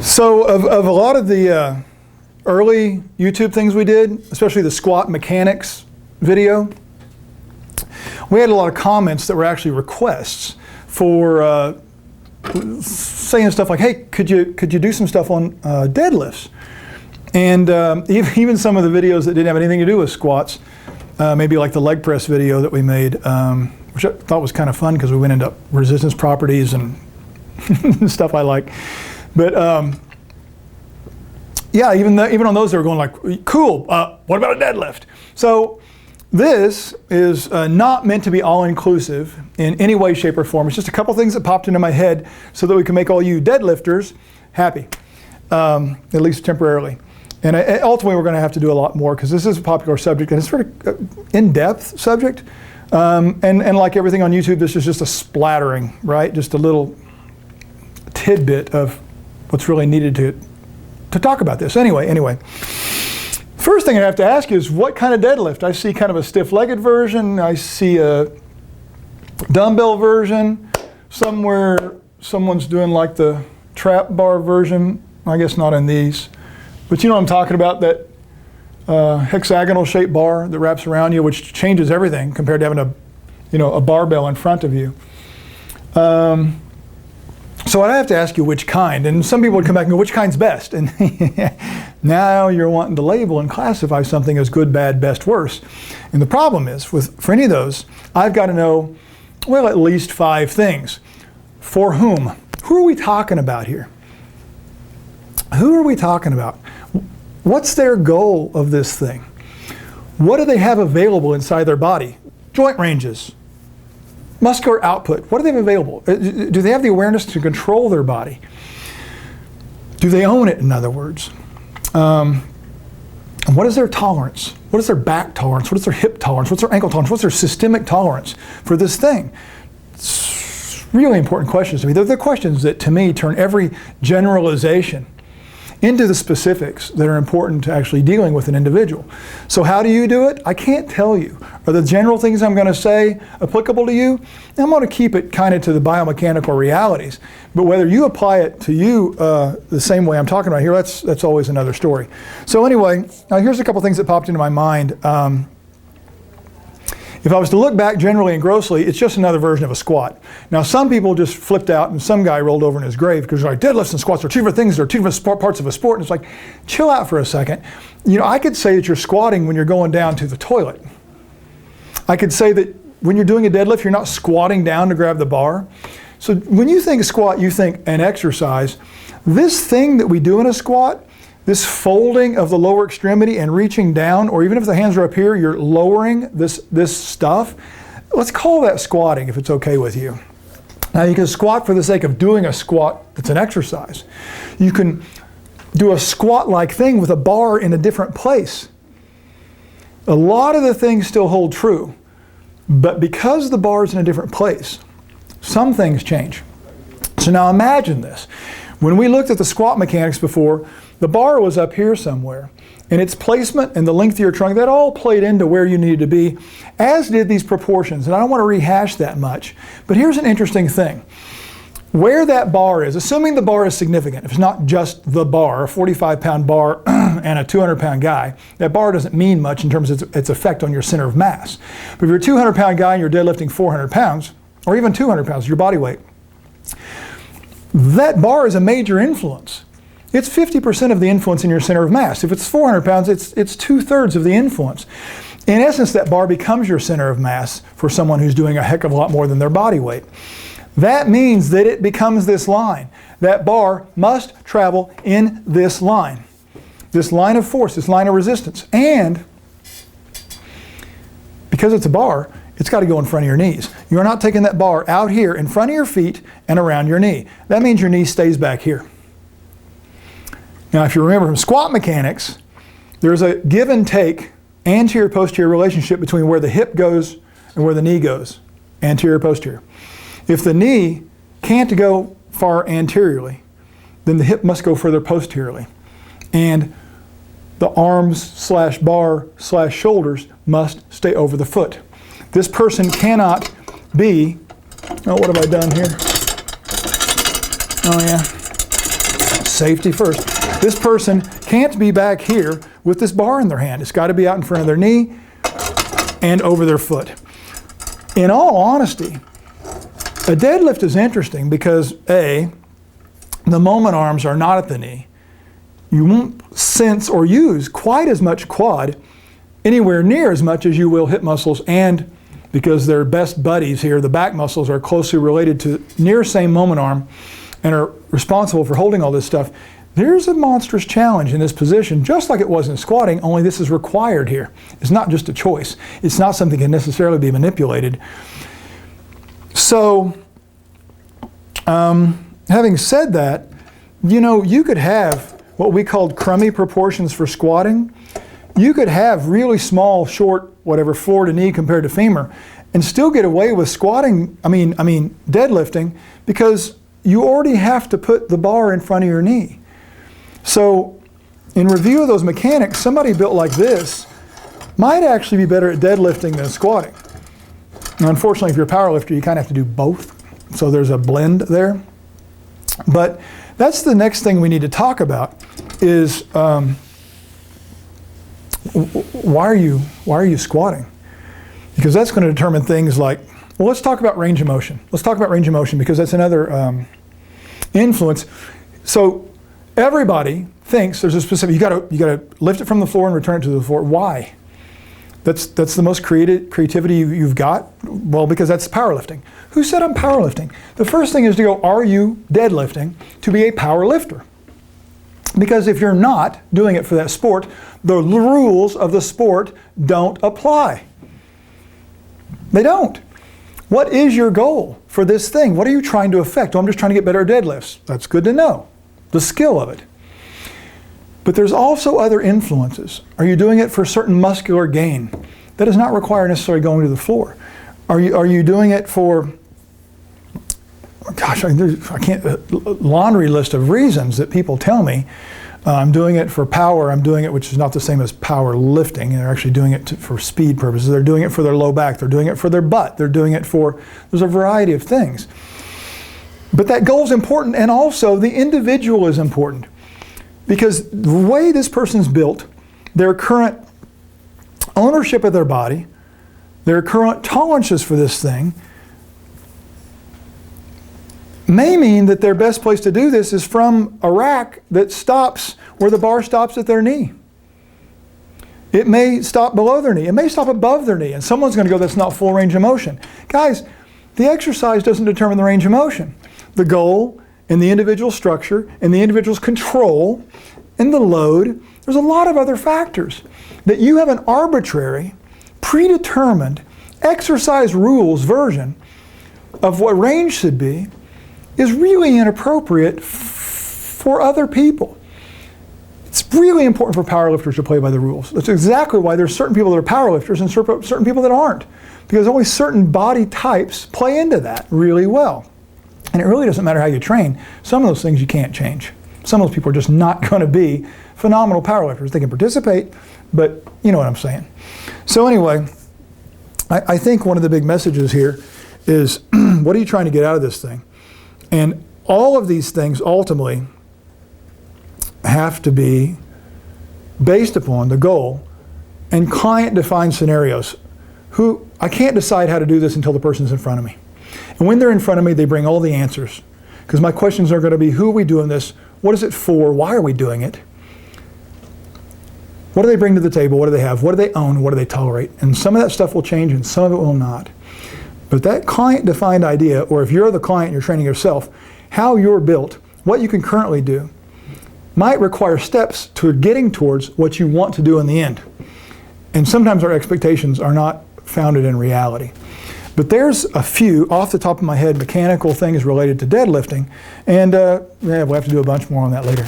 So of a lot of the early YouTube things we did, especially the squat mechanics video, we had a lot of comments that were actually requests for saying stuff like, hey, could you do some stuff on deadlifts? And even some of the videos that didn't have anything to do with squats, maybe like the leg press video that we made, which I thought was kind of fun because we went into resistance properties and stuff I like. But yeah, even on those they were going like, cool, what about a deadlift? So this is not meant to be all-inclusive in any way, shape, or form. It's just a couple things that popped into my head so that we can make all you deadlifters happy, at least temporarily. And ultimately, we're going to have to do a lot more because this is a popular subject and it's a very in-depth subject. And like everything on YouTube, this is just a splattering, right? Just a little tidbit of what's really needed to talk about this. Anyway. First thing I have to ask you is what kind of deadlift? I see kind of a stiff-legged version. I see a dumbbell version. Somewhere someone's doing like the trap bar version. I guess not in these. But you know what I'm talking about, that hexagonal shaped bar that wraps around you, which changes everything compared to having a barbell in front of you. So I have to ask you which kind, and some people would come back and go, which kind's best? And now you're wanting to label and classify something as good, bad, best, worst. And the problem is, for any of those, I've got to know, well, at least 5 things. For whom? Who are we talking about here? Who are we talking about? What's their goal of this thing? What do they have available inside their body? Joint ranges. Muscular output, what do they have available? Do they have the awareness to control their body? Do they own it, in other words? What is their tolerance? What is their back tolerance? What is their hip tolerance? What's their ankle tolerance? What's their systemic tolerance for this thing? It's really important questions to me. They're the questions that, to me, turn every generalization into the specifics that are important to actually dealing with an individual. So how do you do it? I can't tell you. Are the general things I'm going to say applicable to you? I'm going to keep it kind of to the biomechanical realities. But whether you apply it to you the same way I'm talking about here, that's always another story. So anyway, here's a couple things that popped into my mind. If I was to look back generally and grossly, it's just another version of a squat. Now, some people just flipped out and some guy rolled over in his grave because like deadlifts and squats are 2 different things. They're 2 different parts of a sport. And it's like, chill out for a second. You know, I could say that you're squatting when you're going down to the toilet. I could say that when you're doing a deadlift, you're not squatting down to grab the bar. So when you think squat, you think an exercise. This thing that we do in a squat, this folding of the lower extremity and reaching down, or even if the hands are up here, you're lowering this stuff. Let's call that squatting if it's okay with you. Now you can squat for the sake of doing a squat that's an exercise. You can do a squat-like thing with a bar in a different place. A lot of the things still hold true, but because the bar is in a different place, some things change. So now imagine this. When we looked at the squat mechanics before, the bar was up here somewhere, and its placement and the length of your trunk, that all played into where you needed to be, as did these proportions. And I don't want to rehash that much, but here's an interesting thing. Where that bar is, assuming the bar is significant, if it's not just the bar, a 45-pound bar and a 200-pound guy, that bar doesn't mean much in terms of its effect on your center of mass. But if you're a 200-pound guy and you're deadlifting 400 pounds, or even 200 pounds, your body weight, that bar is a major influence. It's 50% of the influence in your center of mass. If it's 400 pounds, it's 2/3 of the influence. In essence, that bar becomes your center of mass for someone who's doing a heck of a lot more than their body weight. That means that it becomes this line. That bar must travel in this line of force, this line of resistance. And because it's a bar, it's got to go in front of your knees. You're not taking that bar out here in front of your feet and around your knee. That means your knee stays back here. Now, if you remember from squat mechanics, there's a give and take anterior-posterior relationship between where the hip goes and where the knee goes, anterior-posterior. If the knee can't go far anteriorly, then the hip must go further posteriorly. And the arms/bar/shoulders must stay over the foot. This person cannot be, oh, what have I done here? Oh yeah. Safety first. This person can't be back here with this bar in their hand. It's got to be out in front of their knee and over their foot. In all honesty, a deadlift is interesting because A, the moment arms are not at the knee. You won't sense or use quite as much quad anywhere near as much as you will hip muscles, and because they're best buddies here, the back muscles are closely related to near same moment arm and are responsible for holding all this stuff. There's a monstrous challenge in this position, just like it was in squatting, only this is required here. It's not just a choice. It's not something that can necessarily be manipulated. So, having said that, you know, you could have what we called crummy proportions for squatting. You could have really small, short, whatever, floor to knee compared to femur, and still get away with squatting, I mean deadlifting, because you already have to put the bar in front of your knee. So in review of those mechanics, somebody built like this might actually be better at deadlifting than squatting. Now, unfortunately, if you're a power lifter, you kind of have to do both. So there's a blend there. But that's the next thing we need to talk about is why are you squatting? Because that's going to determine things like, well, let's talk about range of motion. Let's talk about range of motion because that's another influence. So everybody thinks there's a specific, you got to lift it from the floor and return it to the floor. Why? That's the most creativity you've got? Well, because that's powerlifting. Who said I'm powerlifting? The first thing is to go, are you deadlifting to be a power lifter? Because if you're not doing it for that sport, the rules of the sport don't apply. They don't. What is your goal for this thing? What are you trying to affect? Well, I'm just trying to get better at deadlifts. That's good to know, the skill of it. But there's also other influences. Are you doing it for certain muscular gain? That does not require necessarily going to the floor. Are you doing it for, gosh, I can't, laundry list of reasons that people tell me. I'm doing it for power, I'm doing it, which is not the same as power lifting. They're actually doing it for speed purposes. They're doing it for their low back. They're doing it for their butt. They're doing it for, there's a variety of things. But that goal is important, and also the individual is important. Because the way this person's built, their current ownership of their body, their current tolerances for this thing, may mean that their best place to do this is from a rack that stops where the bar stops at their knee. It may stop below their knee. It may stop above their knee. And someone's going to go, that's not full range of motion. Guys, the exercise doesn't determine the range of motion. The goal and the individual structure and the individual's control and the load, there's a lot of other factors. That you have an arbitrary, predetermined exercise rules version of what range should be is really inappropriate for other people. It's really important for powerlifters to play by the rules. That's exactly why there's certain people that are powerlifters and certain people that aren't. Because only certain body types play into that really well. And it really doesn't matter how you train. Some of those things you can't change. Some of those people are just not going to be phenomenal powerlifters. They can participate, but you know what I'm saying. So anyway, I think one of the big messages here is what are you trying to get out of this thing? And all of these things ultimately have to be based upon the goal and client-defined scenarios. I can't decide how to do this until the person's in front of me. And when they're in front of me, they bring all the answers. Because my questions are going to be, who are we doing this? What is it for? Why are we doing it? What do they bring to the table? What do they have? What do they own? What do they tolerate? And some of that stuff will change and some of it will not. But that client-defined idea, or if you're the client and you're training yourself, how you're built, what you can currently do, might require steps to getting towards what you want to do in the end. And sometimes our expectations are not founded in reality. But there's a few, off the top of my head, mechanical things related to deadlifting, and we'll have to do a bunch more on that later.